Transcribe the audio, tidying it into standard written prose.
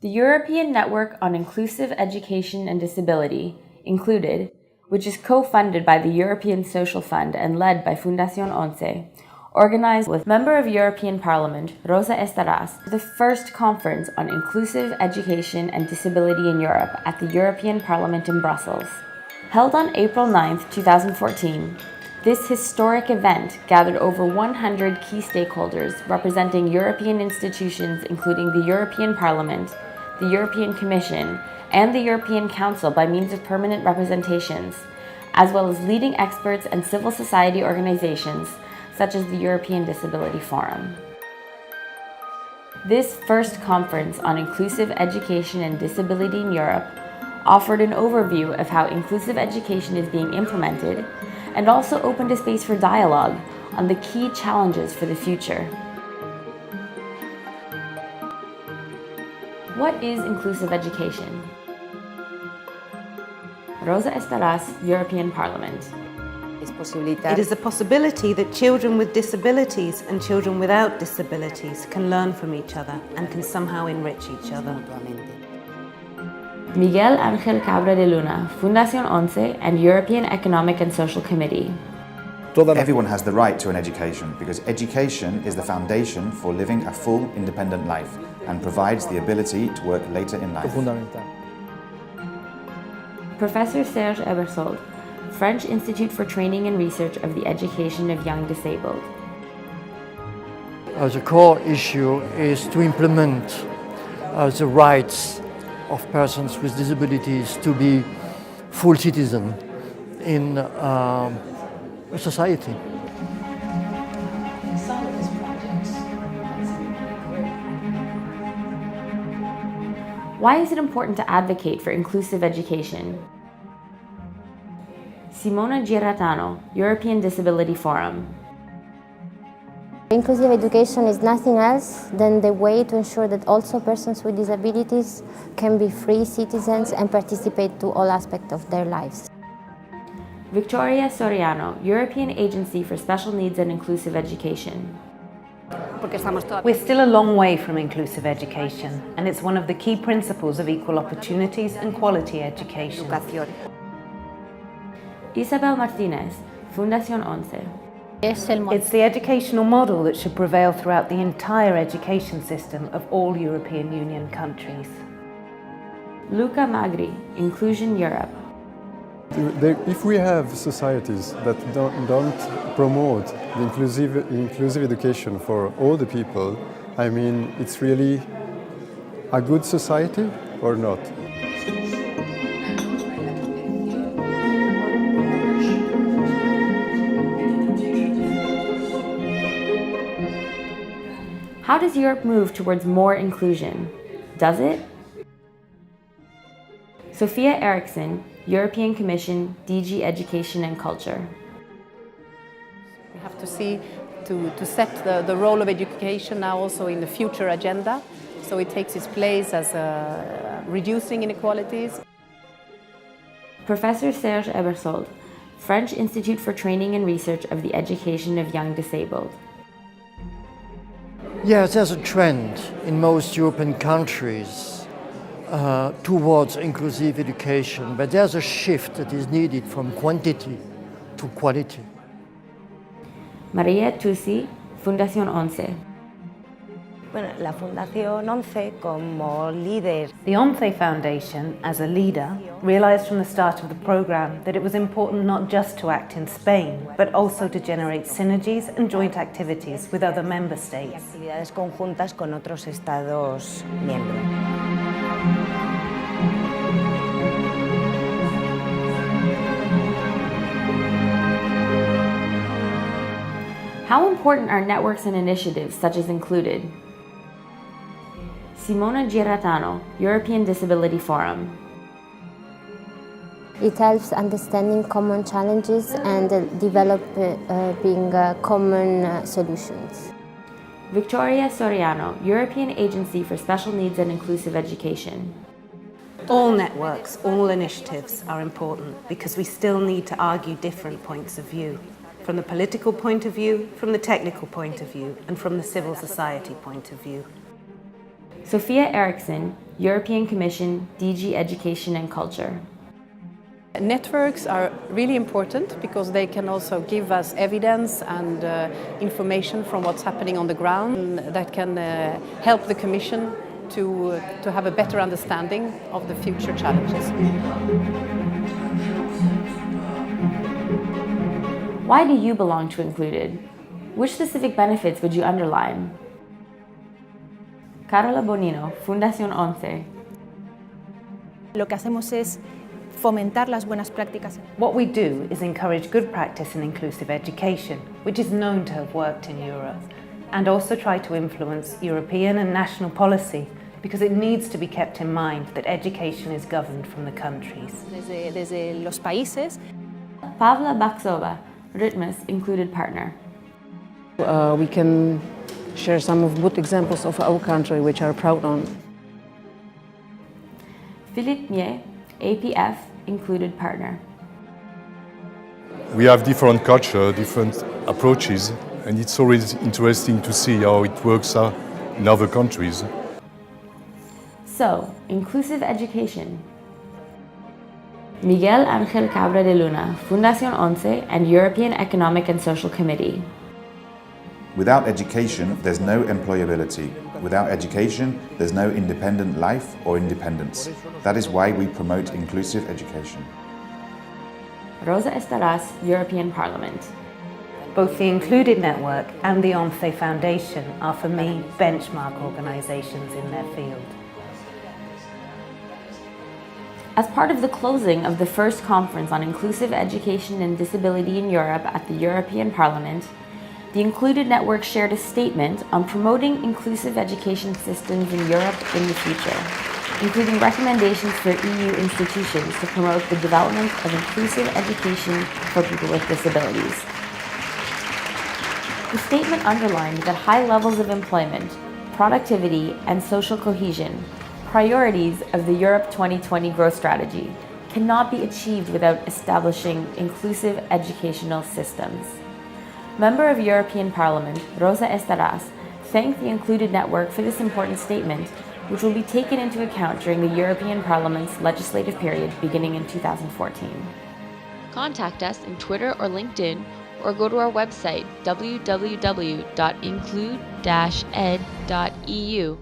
The European Network on Inclusive Education and Disability, incluD-ed, which is co-funded by the European Social Fund and led by Fundación Once, organized with Member of European Parliament Rosa Estaràs the first conference on inclusive education and disability in Europe at the European Parliament in Brussels. Held on April 9, 2014, this historic event gathered over 100 key stakeholders representing European institutions including the European Parliament, the European Commission, and the European Council by means of permanent representations, as well as leading experts and civil society organizations such as the European Disability Forum. This first conference on inclusive education and disability in Europe offered an overview of how inclusive education is being implemented and also opened a space for dialogue on the key challenges for the future. What is inclusive education? Rosa Estaràs, European Parliament. It is a possibility that children with disabilities and children without disabilities can learn from each other and can somehow enrich each other. Miguel Ángel Cabra de Luna, Fundación Once and European Economic and Social Committee. Everyone has the right to an education because education is the foundation for living a full, independent life and provides the ability to work later in life. Professor Serge Ebersold, French Institute for Training and Research of the Education of Young Disabled. The core issue is to implement the rights of persons with disabilities to be full citizens in a society. Why is it important to advocate for inclusive education? Simona Giratano, European Disability Forum. Inclusive education is nothing else than the way to ensure that also persons with disabilities can be free citizens and participate to all aspects of their lives. Victoria Soriano, European Agency for Special Needs and Inclusive Education. We're still a long way from inclusive education, and it's one of the key principles of equal opportunities and quality education. Isabel Martinez, Fundación Once. It's the educational model that should prevail throughout the entire education system of all European Union countries. Luca Magri, Inclusion Europe. If we have societies that don't promote the inclusive education for all the people, I mean, it's really a good society or not? How does Europe move towards more inclusion? Does it? Sophia Eriksson, European Commission, DG Education and Culture. We have to see to set the role of education now also in the future agenda, so it takes its place as reducing inequalities. Professor Serge Ebersold, French Institute for Training and Research of the Education of Young Disabled. Yes, there's a trend in most European countries towards inclusive education, but there's a shift that is needed from quantity to quality. Maria Tusi, Fundación Once. La Fundación Once como líder. The ONCE Foundation, as a leader, realized from the start of the program that it was important not just to act in Spain, but also to generate synergies and joint activities with other member states. Actividades conjuntas con otros Estados miembros. How important are networks and initiatives such as incluD-ed? Simona Giratano, European Disability Forum. It helps understanding common challenges and developing common solutions. Victoria Soriano, European Agency for Special Needs and Inclusive Education. All networks, all initiatives are important because we still need to argue different points of view, from the political point of view, from the technical point of view, and from the civil society point of view. Sophia Eriksson, European Commission, DG Education and Culture. Networks are really important because they can also give us evidence and information from what's happening on the ground that can help the Commission to have a better understanding of the future challenges. Why do you belong to incluD-ed? Which specific benefits would you underline? Carola Bonino, Fundación 11. Lo que hacemos es fomentar las buenas prácticas. What we do is encourage good practice in inclusive education, which is known to have worked in Europe, and also try to influence European and national policy, because it needs to be kept in mind that education is governed from the countries. Desde los países. Pavla Baksova, Ritmus incluD-ed partner. We can share some of good examples of our country which are proud on. Philippe Mier, APF incluD-ed partner. We have different culture, different approaches, and it's always interesting to see how it works in other countries. So, inclusive education. Miguel Ángel Cabra de Luna, Fundación 11 and European Economic and Social Committee. Without education, there's no employability. Without education, there's no independent life or independence. That is why we promote inclusive education. Rosa Estaras, European Parliament. Both the incluD-ed Network and the ONCE Foundation are, for me, benchmark organisations in their field. As part of the closing of the first conference on inclusive education and disability in Europe at the European Parliament, the incluD-ed Network shared a statement on promoting inclusive education systems in Europe in the future, including recommendations for EU institutions to promote the development of inclusive education for people with disabilities. The statement underlined that high levels of employment, productivity, and social cohesion, priorities of the Europe 2020 growth strategy, cannot be achieved without establishing inclusive educational systems. Member of European Parliament, Rosa Estaras, thanked the incluD-ed Network for this important statement, which will be taken into account during the European Parliament's legislative period beginning in 2014. Contact us in Twitter or LinkedIn, or go to our website www.include-ed.eu